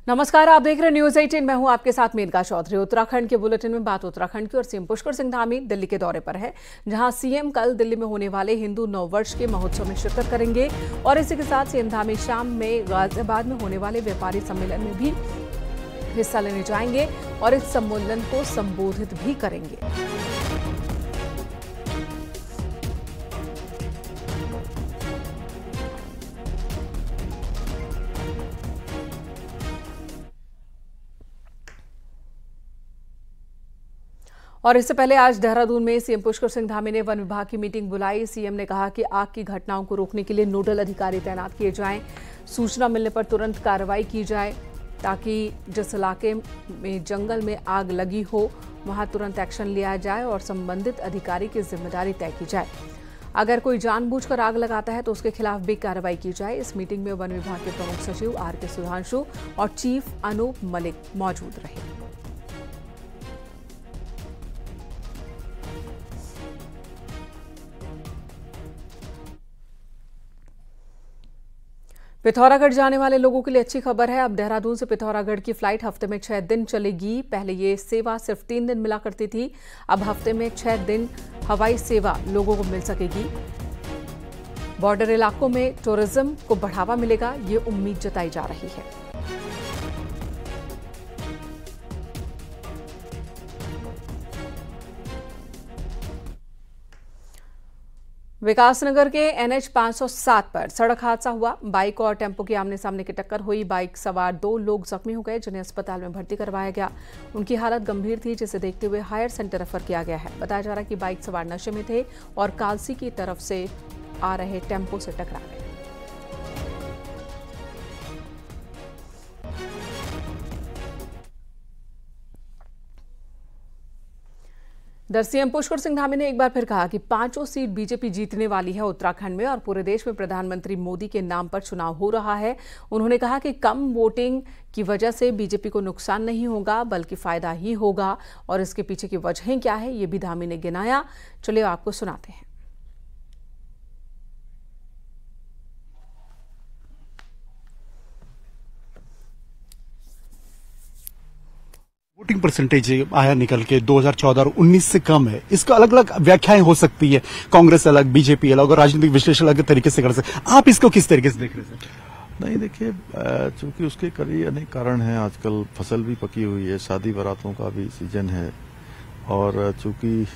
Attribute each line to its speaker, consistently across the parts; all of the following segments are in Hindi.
Speaker 1: नमस्कार, आप देख रहे हैं न्यूज 18। मैं हूं आपके साथ मेनका चौधरी। उत्तराखंड के बुलेटिन में बात उत्तराखंड की और सीएम पुष्कर सिंह धामी दिल्ली के दौरे पर है, जहां सीएम कल दिल्ली में होने वाले हिंदू नववर्ष के महोत्सव में शिरकत करेंगे और इसी के साथ सीएम धामी शाम में गाजियाबाद में होने वाले व्यापारी सम्मेलन में भी हिस्सा लेने जाएंगे और इस सम्मेलन को संबोधित भी करेंगे। और इससे पहले आज देहरादून में सीएम पुष्कर सिंह धामी ने वन विभाग की मीटिंग बुलाई। सीएम ने कहा कि आग की घटनाओं को रोकने के लिए नोडल अधिकारी तैनात किए जाएं, सूचना मिलने पर तुरंत कार्रवाई की जाए ताकि जिस इलाके में जंगल में आग लगी हो वहां तुरंत एक्शन लिया जाए और संबंधित अधिकारी की जिम्मेदारी तय की जाए। अगर कोई जानबूझकर आग लगाता है तो उसके खिलाफ भी कार्रवाई की जाए। इस मीटिंग में वन विभाग के प्रमुख सचिव आर.के. सुधांशु और चीफ अनूप मलिक मौजूद रहे। पिथौरागढ़ जाने वाले लोगों के लिए अच्छी खबर है। अब देहरादून से पिथौरागढ़ की फ्लाइट हफ्ते में 6 दिन चलेगी। पहले ये सेवा सिर्फ 3 दिन मिला करती थी, अब हफ्ते में 6 दिन हवाई सेवा लोगों को मिल सकेगी। बॉर्डर इलाकों में टूरिज्म को बढ़ावा मिलेगा, ये उम्मीद जताई जा रही है। विकासनगर के NH 507 पर सड़क हादसा हुआ। बाइक और टेम्पो की आमने सामने की टक्कर हुई। बाइक सवार 2 लोग जख्मी हो गए, जिन्हें अस्पताल में भर्ती करवाया गया। उनकी हालत गंभीर थी, जिसे देखते हुए हायर सेंटर रेफर किया गया है। बताया जा रहा है कि बाइक सवार नशे में थे और कालसी की तरफ से आ रहे टेम्पो से टकरा गए। सीएम पुष्कर सिंह धामी ने एक बार फिर कहा कि 5 सीट बीजेपी जीतने वाली है उत्तराखंड में और पूरे देश में प्रधानमंत्री मोदी के नाम पर चुनाव हो रहा है। उन्होंने कहा कि कम वोटिंग की वजह से बीजेपी को नुकसान नहीं होगा बल्कि फायदा ही होगा और इसके पीछे की वजहें क्या है ये भी धामी ने गिनाया। चलिए आपको सुनाते हैं।
Speaker 2: वोटिंग परसेंटेज आया निकल के 2014 और 19 से कम है। इसका अलग अलग व्याख्याएं हो सकती है, कांग्रेस अलग, बीजेपी अलग और राजनीतिक विश्लेषण अलग तरीके से कर सकते। आप इसको किस तरीके से देख रहे हैं?
Speaker 3: नहीं, देखिए, चूंकि उसके कई अनेक कारण हैं। आजकल फसल भी पकी हुई है, शादी बारातों का भी सीजन है और चूंकि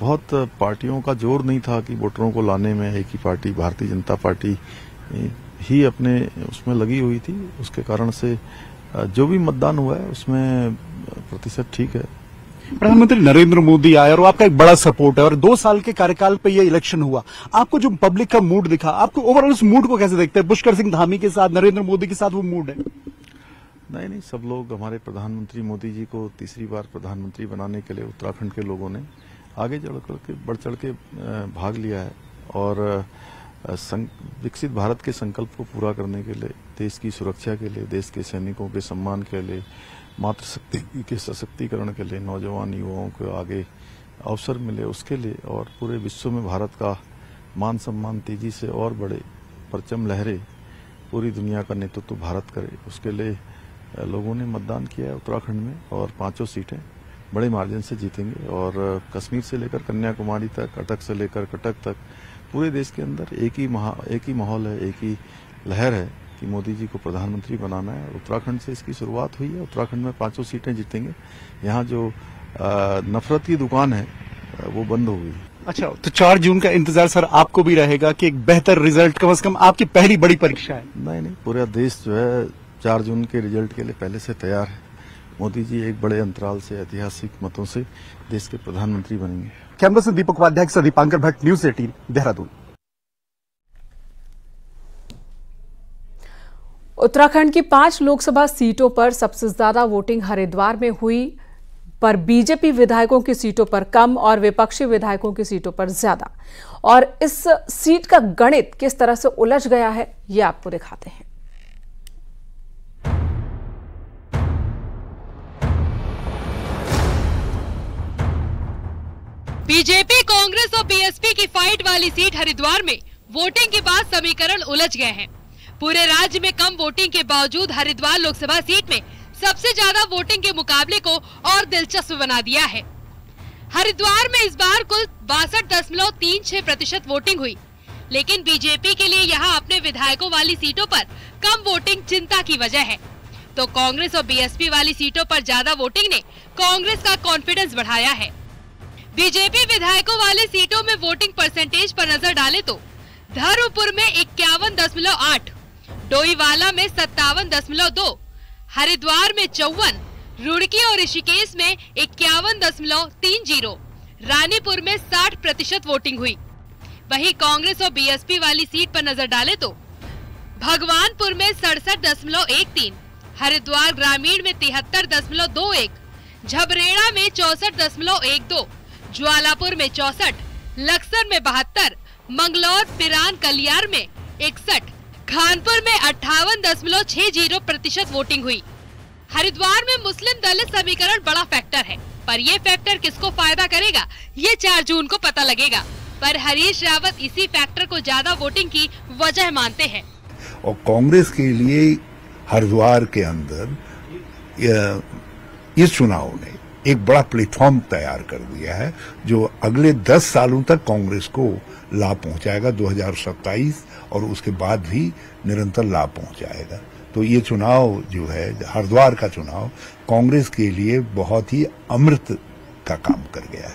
Speaker 3: बहुत पार्टियों का जोर नहीं था कि वोटरों को लाने में, एक ही पार्टी भारतीय जनता पार्टी ही अपने उसमें लगी हुई थी। उसके कारण से जो भी मतदान हुआ है उसमें प्रतिशत ठीक है।
Speaker 2: प्रधानमंत्री नरेंद्र मोदी आए और आपका एक बड़ा सपोर्ट है और 2 साल के कार्यकाल पे ये इलेक्शन हुआ। आपको जो पब्लिक का मूड दिखा, आपको ओवरऑल उस मूड को कैसे देखते हैं? पुष्कर सिंह धामी के साथ, नरेंद्र मोदी के साथ वो मूड है?
Speaker 3: नहीं, सब लोग हमारे प्रधानमंत्री मोदी जी को तीसरी बार प्रधानमंत्री बनाने के लिए उत्तराखंड के लोगों ने आगे बढ़ चढ़ के भाग लिया है और विकसित भारत के संकल्प को पूरा करने के लिए, देश की सुरक्षा के लिए, देश के सैनिकों के सम्मान के लिए, मातृशक्ति के सशक्तिकरण के लिए, नौजवान युवाओं को आगे अवसर मिले उसके लिए और पूरे विश्व में भारत का मान सम्मान तेजी से और बढ़े, परचम लहरे, पूरी दुनिया का नेतृत्व भारत करे, उसके लिए लोगों ने मतदान किया है उत्तराखंड में और 5 सीटें बड़े मार्जिन से जीतेंगे। और कश्मीर से लेकर कन्याकुमारी तक, अटक से लेकर कटक तक पूरे देश के अंदर एक ही माहौल है, एक ही लहर है कि मोदी जी को प्रधानमंत्री बनाना है। उत्तराखंड से इसकी शुरुआत हुई है। उत्तराखंड में 5 सीटें जीतेंगे। यहाँ जो नफरत की दुकान है वो बंद हो गई।
Speaker 2: अच्छा, तो 4 जून का इंतजार सर आपको भी रहेगा कि एक बेहतर रिजल्ट, कम से कम आपकी पहली बड़ी परीक्षा है?
Speaker 3: नहीं, पूरा देश जो है 4 जून के रिजल्ट के लिए पहले से तैयार है। मोदी जी एक बड़े अंतराल से, ऐतिहासिक मतों से देश के प्रधानमंत्री बनेंगे।
Speaker 2: कैमरा से दीपक उपाध्याय के साथ दीपांकर भट्ट, न्यूज 18 देहरादून।
Speaker 1: उत्तराखंड की 5 लोकसभा सीटों पर सबसे ज्यादा वोटिंग हरिद्वार में हुई, पर बीजेपी विधायकों की सीटों पर कम और विपक्षी विधायकों की सीटों पर ज्यादा। और इस सीट का गणित किस तरह से उलझ गया है ये आपको दिखाते हैं।
Speaker 4: बीजेपी, कांग्रेस और बीएसपी की फाइट वाली सीट हरिद्वार में वोटिंग के बाद समीकरण उलझ गए हैं। पूरे राज्य में कम वोटिंग के बावजूद हरिद्वार लोकसभा सीट में सबसे ज्यादा वोटिंग के मुकाबले को और दिलचस्प बना दिया है। हरिद्वार में इस बार कुल 62.36% वोटिंग हुई, लेकिन बीजेपी के लिए यहां अपने विधायकों वाली सीटों पर कम वोटिंग चिंता की वजह है। तो कांग्रेस और बीएसपी वाली सीटों पर ज्यादा वोटिंग ने कांग्रेस का कॉन्फिडेंस बढ़ाया है। बीजेपी विधायकों वाली सीटों में वोटिंग परसेंटेज पर नजर डाले तो धर्मपुर में 51.8, डोईवाला में 57.2, हरिद्वार में 54, रुड़की और ऋषिकेश में 51.30, रानीपुर में 60% वोटिंग हुई। वहीं कांग्रेस और बीएसपी वाली सीट पर नजर डाले तो भगवानपुर में 67.13, हरिद्वार ग्रामीण में 73.21, झबरेड़ा में 64.12, ज्वालापुर में 64, लक्सर में 72, मंगलौर, पिरान, कलियार में 61, खानपुर में 58.60% वोटिंग हुई। हरिद्वार में मुस्लिम दलित समीकरण बड़ा फैक्टर है, पर ये फैक्टर किसको फायदा करेगा ये 4 जून को पता लगेगा। पर हरीश रावत इसी फैक्टर को ज्यादा वोटिंग की वजह मानते हैं।
Speaker 5: और कांग्रेस के लिए हरिद्वार के अंदर इस चुनाव ने एक बड़ा प्लेटफॉर्म तैयार कर दिया है, जो अगले 10 सालों तक कांग्रेस को लाभ पहुंचाएगा, 2027 और उसके बाद भी निरंतर लाभ पहुंचाएगा। तो ये चुनाव जो है, हरिद्वार का चुनाव, कांग्रेस के लिए बहुत ही अमृत का काम कर गया है।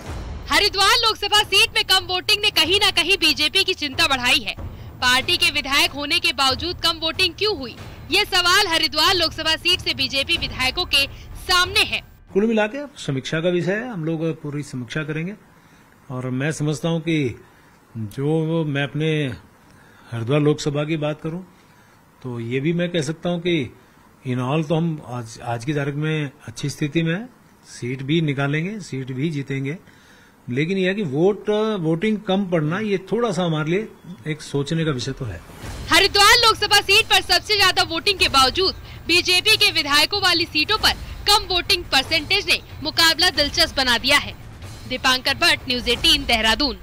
Speaker 4: हरिद्वार लोकसभा सीट में कम वोटिंग ने कहीं न कहीं बीजेपी की चिंता बढ़ाई है। पार्टी के विधायक होने के बावजूद कम वोटिंग क्यों हुई, ये सवाल हरिद्वार लोकसभा सीट से बीजेपी विधायकों के सामने है।
Speaker 6: कुल मिला के समीक्षा का विषय है, हम लोग पूरी समीक्षा करेंगे। और मैं समझता हूं कि जो मैं अपने हरिद्वार लोकसभा की बात करूं तो ये भी मैं कह सकता हूं कि इन ऑल तो हम आज की तारीख में अच्छी स्थिति में है, सीट भी निकालेंगे, सीट भी जीतेंगे। लेकिन यह कि वोटिंग कम पड़ना ये थोड़ा सा हमारे लिए एक सोचने का विषय तो है।
Speaker 4: हरिद्वार लोकसभा सीट पर सबसे ज्यादा वोटिंग के बावजूद बीजेपी के विधायकों वाली सीटों पर कम वोटिंग परसेंटेज ने मुकाबला दिलचस्प बना दिया है। दीपांकर भट्ट, न्यूज़ 18, देहरादून।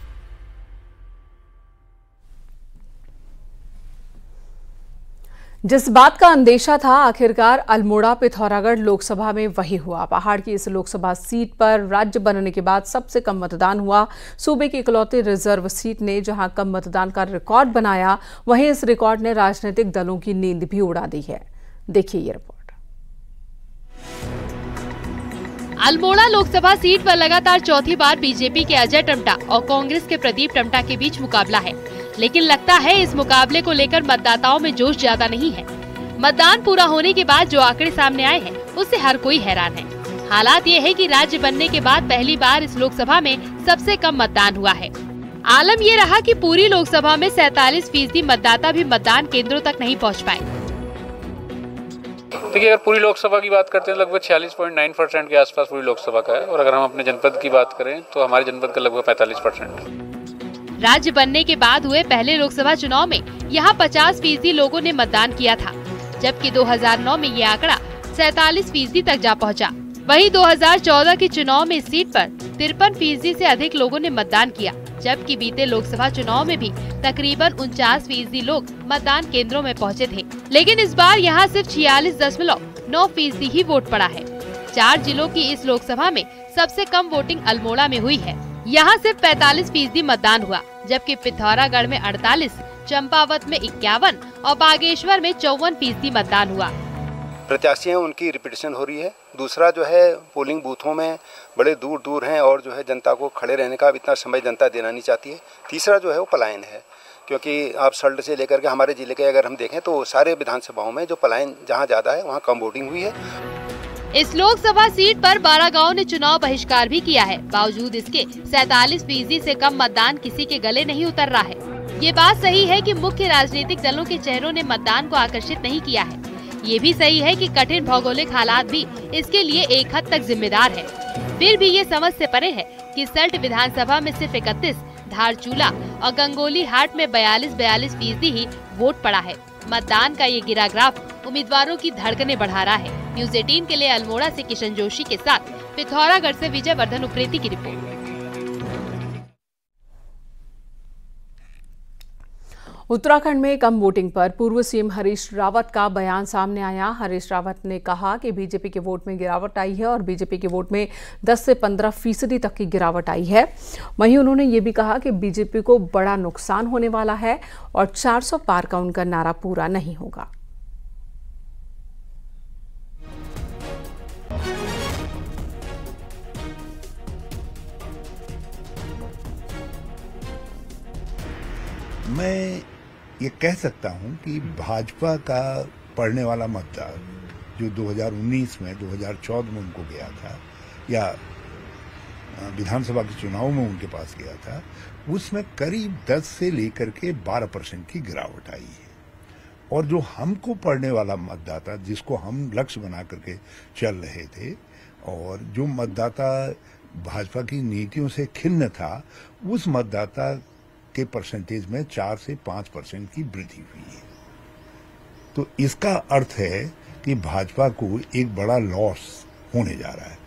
Speaker 1: जिस बात का अंदेशा था, आखिरकार अल्मोड़ा पिथौरागढ़ लोकसभा में वही हुआ। पहाड़ की इस लोकसभा सीट पर राज्य बनने के बाद सबसे कम मतदान हुआ। सूबे की इकलौती रिजर्व सीट ने जहां कम मतदान का रिकॉर्ड बनाया, वहीं इस रिकॉर्ड ने राजनीतिक दलों की नींद भी उड़ा दी है। देखिए ये रिपोर्ट।
Speaker 4: अल्मोड़ा लोकसभा सीट पर लगातार चौथी बार बीजेपी के अजय टम्टा और कांग्रेस के प्रदीप टम्टा के बीच मुकाबला है, लेकिन लगता है इस मुकाबले को लेकर मतदाताओं में जोश ज्यादा नहीं है। मतदान पूरा होने के बाद जो आंकड़े सामने आए हैं उससे हर कोई हैरान है। हालात ये है कि राज्य बनने के बाद पहली बार इस लोकसभा में सबसे कम मतदान हुआ है। आलम ये रहा कि पूरी लोकसभा में 47% मतदाता भी मतदान केंद्रों तक नहीं पहुँच पाए।
Speaker 7: देखिए, अगर पूरी लोकसभा की बात करते हैं लगभग 46.9% के आसपास पूरी लोकसभा का है, और अगर हम अपने जनपद की बात करें तो हमारे जनपद का लगभग 45%।
Speaker 4: राज्य बनने के बाद हुए पहले लोकसभा चुनाव में यहाँ 50% लोगों ने मतदान किया था, जबकि 2009 में ये आंकड़ा 47% तक जा पहुँचा। वहीं 2014 के चुनाव में इस सीट पर 53% से अधिक लोगों ने मतदान किया, जबकि बीते लोकसभा चुनाव में भी तकरीबन 49% लोग मतदान केंद्रों में पहुंचे थे। लेकिन इस बार यहां सिर्फ 46.9% ही वोट पड़ा है। 4 जिलों की इस लोकसभा में सबसे कम वोटिंग अल्मोड़ा में हुई है। यहां सिर्फ 45% मतदान हुआ, जबकि पिथौरागढ़ में 48, चंपावत में 51 और बागेश्वर में 54% मतदान हुआ।
Speaker 8: प्रत्याशी हैं उनकी रिपीटेशन हो रही है। दूसरा जो है, पोलिंग बूथों में बड़े दूर दूर हैं और जो है जनता को खड़े रहने का इतना समय जनता देना नहीं चाहती है। तीसरा जो है वो पलायन है, क्योंकि आप सल्ट से लेकर के हमारे जिले के अगर हम देखें तो सारे विधानसभाओं में जो पलायन जहां ज़्यादा है वहां कम वोटिंग हुई है।
Speaker 4: इस लोकसभा सीट पर 12 गाँव ने चुनाव बहिष्कार भी किया है। बावजूद इसके 47% से कम मतदान किसी के गले नहीं उतर रहा है। ये बात सही है कि मुख्य राजनीतिक दलों के चेहरों ने मतदान को आकर्षित नहीं किया है। ये भी सही है कि कठिन भौगोलिक हालात भी इसके लिए एक हद तक जिम्मेदार है। फिर भी ये समझ से परे है कि सल्ट विधानसभा में सिर्फ 31, धारचूला और गंगोली हाट में 42% ही वोट पड़ा है। मतदान का ये गिरा ग्राफ उम्मीदवारों की धड़कनें बढ़ा रहा है। न्यूज़ 18 के लिए अल्मोड़ा से किशन जोशी के साथ पिथौरागढ़ से विजय वर्धन उप्रेती की रिपोर्ट।
Speaker 1: उत्तराखंड में कम वोटिंग पर पूर्व सीएम हरीश रावत का बयान सामने आया। हरीश रावत ने कहा कि बीजेपी के वोट में गिरावट आई है और बीजेपी के वोट में 10 से 15% तक की गिरावट आई है। वहीं उन्होंने ये भी कहा कि बीजेपी को बड़ा नुकसान होने वाला है और 400 पार का उनका नारा पूरा नहीं होगा।
Speaker 5: मैं ये कह सकता हूं कि भाजपा का पढ़ने वाला मतदार जो 2019 में 2014 में उनको गया था या विधानसभा के चुनाव में उनके पास गया था, उसमें करीब 10 से लेकर के 12% की गिरावट आई है। और जो हमको पढ़ने वाला मतदाता, जिसको हम लक्ष्य बना करके चल रहे थे और जो मतदाता भाजपा की नीतियों से खिन्न था, उस मतदाता के परसेंटेज में 4 से 5% की वृद्धि हुई है। तो इसका अर्थ है कि भाजपा को एक बड़ा लॉस होने जा रहा है।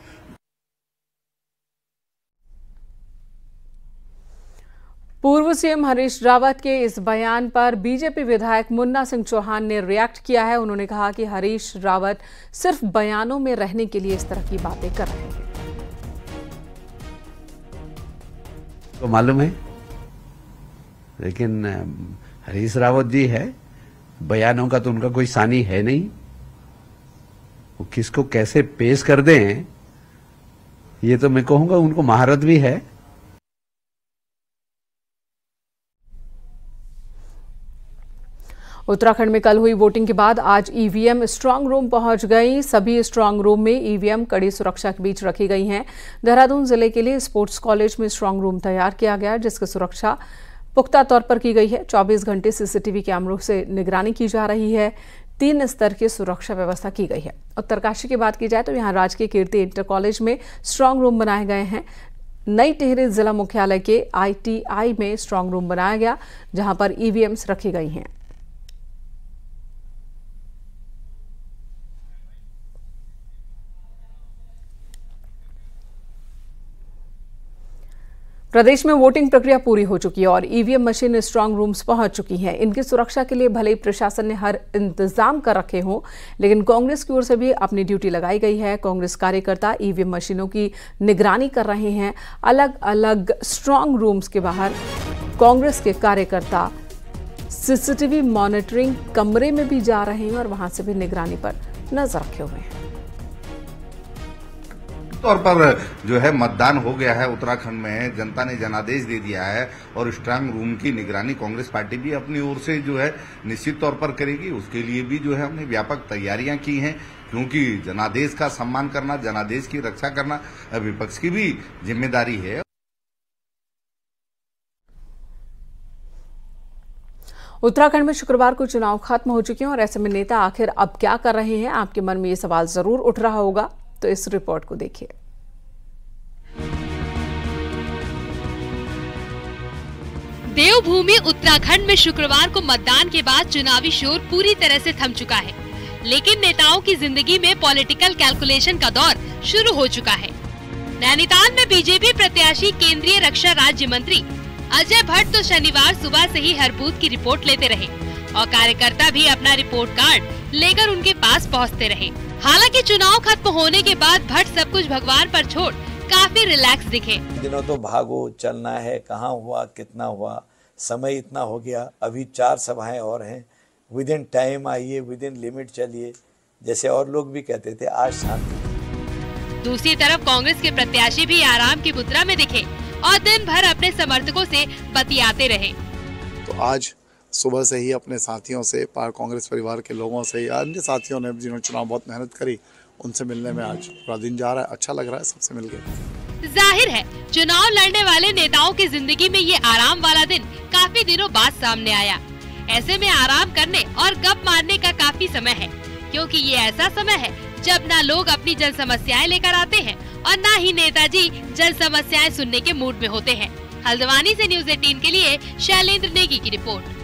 Speaker 1: पूर्व सीएम हरीश रावत के इस बयान पर बीजेपी विधायक मुन्ना सिंह चौहान ने रिएक्ट किया है। उन्होंने कहा कि हरीश रावत सिर्फ बयानों में रहने के लिए इस तरह की बातें कर रहे हैं।
Speaker 9: तो मालूम है, लेकिन हरीश रावत जी है, बयानों का तो उनका कोई सानी है नहीं। वो किसको कैसे पेश कर दें, ये तो मैं कहूंगा उनको महारत भी है।
Speaker 1: उत्तराखंड में कल हुई वोटिंग के बाद आज ईवीएम स्ट्रांग रूम पहुंच गई। सभी स्ट्रांग रूम में ईवीएम कड़ी सुरक्षा के बीच रखी गई हैं। देहरादून जिले के लिए स्पोर्ट्स कॉलेज में स्ट्रांग रूम तैयार किया गया, जिसकी सुरक्षा पुख्ता तौर पर की गई है। 24 घंटे सीसीटीवी कैमरों से निगरानी की जा रही है। 3 स्तर की सुरक्षा व्यवस्था की गई है। उत्तरकाशी की बात की जाए तो यहाँ राजकीय कीर्ति इंटर कॉलेज में स्ट्रांग रूम बनाए गए हैं। नई टिहरी जिला मुख्यालय के ITI में स्ट्रांग रूम बनाया गया, जहां पर ईवीएम्स रखी गई हैं। प्रदेश में वोटिंग प्रक्रिया पूरी हो चुकी है और ईवीएम मशीन स्ट्रांग रूम्स पहुंच चुकी हैं। इनकी सुरक्षा के लिए भले ही प्रशासन ने हर इंतजाम कर रखे हों, लेकिन कांग्रेस की ओर से भी अपनी ड्यूटी लगाई गई है। कांग्रेस कार्यकर्ता ईवीएम मशीनों की निगरानी कर रहे हैं। अलग अलग स्ट्रांग रूम्स के बाहर कांग्रेस के कार्यकर्ता सीसीटीवी मॉनिटरिंग कमरे में भी जा रहे हैं और वहां से भी निगरानी पर नजर रखे हुए हैं।
Speaker 10: तौर पर जो है मतदान हो गया है उत्तराखंड में, जनता ने जनादेश दे दिया है और स्ट्रांग रूम की निगरानी कांग्रेस पार्टी भी अपनी ओर से जो है निश्चित तौर पर करेगी। उसके लिए भी जो है हमने व्यापक तैयारियां की हैं, क्योंकि जनादेश का सम्मान करना, जनादेश की रक्षा करना विपक्ष की भी जिम्मेदारी है।
Speaker 1: उत्तराखंड में शुक्रवार को चुनाव खत्म हो चुके हैं और ऐसे में नेता आखिर अब क्या कर रहे हैं, आपके मन में ये सवाल जरूर उठ रहा होगा। तो इस रिपोर्ट को देखिए।
Speaker 4: देवभूमि उत्तराखंड में शुक्रवार को मतदान के बाद चुनावी शोर पूरी तरह से थम चुका है, लेकिन नेताओं की जिंदगी में पॉलिटिकल कैलकुलेशन का दौर शुरू हो चुका है। नैनीताल में बीजेपी प्रत्याशी केंद्रीय रक्षा राज्य मंत्री अजय भट्ट तो शनिवार सुबह से ही हर बूथ की रिपोर्ट लेते रहे और कार्यकर्ता भी अपना रिपोर्ट कार्ड लेकर उनके पास पहुंचते रहे। हालांकि चुनाव खत्म होने के बाद भट्ट सब कुछ भगवान पर छोड़ काफी रिलैक्स दिखे।
Speaker 11: दिनों तो भागो, चलना है, कहाँ हुआ, कितना हुआ, समय इतना हो गया, अभी 4 सभाएं और हैं, विद इन टाइम आइए, विद इन लिमिट चलिए, जैसे और लोग भी कहते थे। आज शांति।
Speaker 4: दूसरी तरफ कांग्रेस के प्रत्याशी भी आराम की मुद्रा में दिखे और दिन भर अपने समर्थकों से बतियाते रहे।
Speaker 12: तो आज सुबह से ही अपने साथियों से, कांग्रेस परिवार के लोगों से या अन्य साथियों ने जिन्होंने चुनाव बहुत मेहनत करी, उनसे मिलने में आज पूरा दिन जा रहा है। अच्छा लग रहा है सबसे मिलकर।
Speaker 4: जाहिर है चुनाव लड़ने वाले नेताओं की जिंदगी में ये आराम वाला दिन काफी दिनों बाद सामने आया। ऐसे में आराम करने और गप मारने का काफी समय है, क्योंकि ये ऐसा समय है जब ना लोग अपनी जन समस्याएं लेकर आते हैं और ना ही नेताजी जन समस्याएं सुनने के मूड में होते हैं। हल्द्वानी से न्यूज़ 18 के लिए शैलेंद्र नेगी की रिपोर्ट।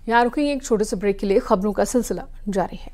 Speaker 1: यहाँ रुकेंगे एक छोटे से ब्रेक के लिए। खबरों का सिलसिला जारी है।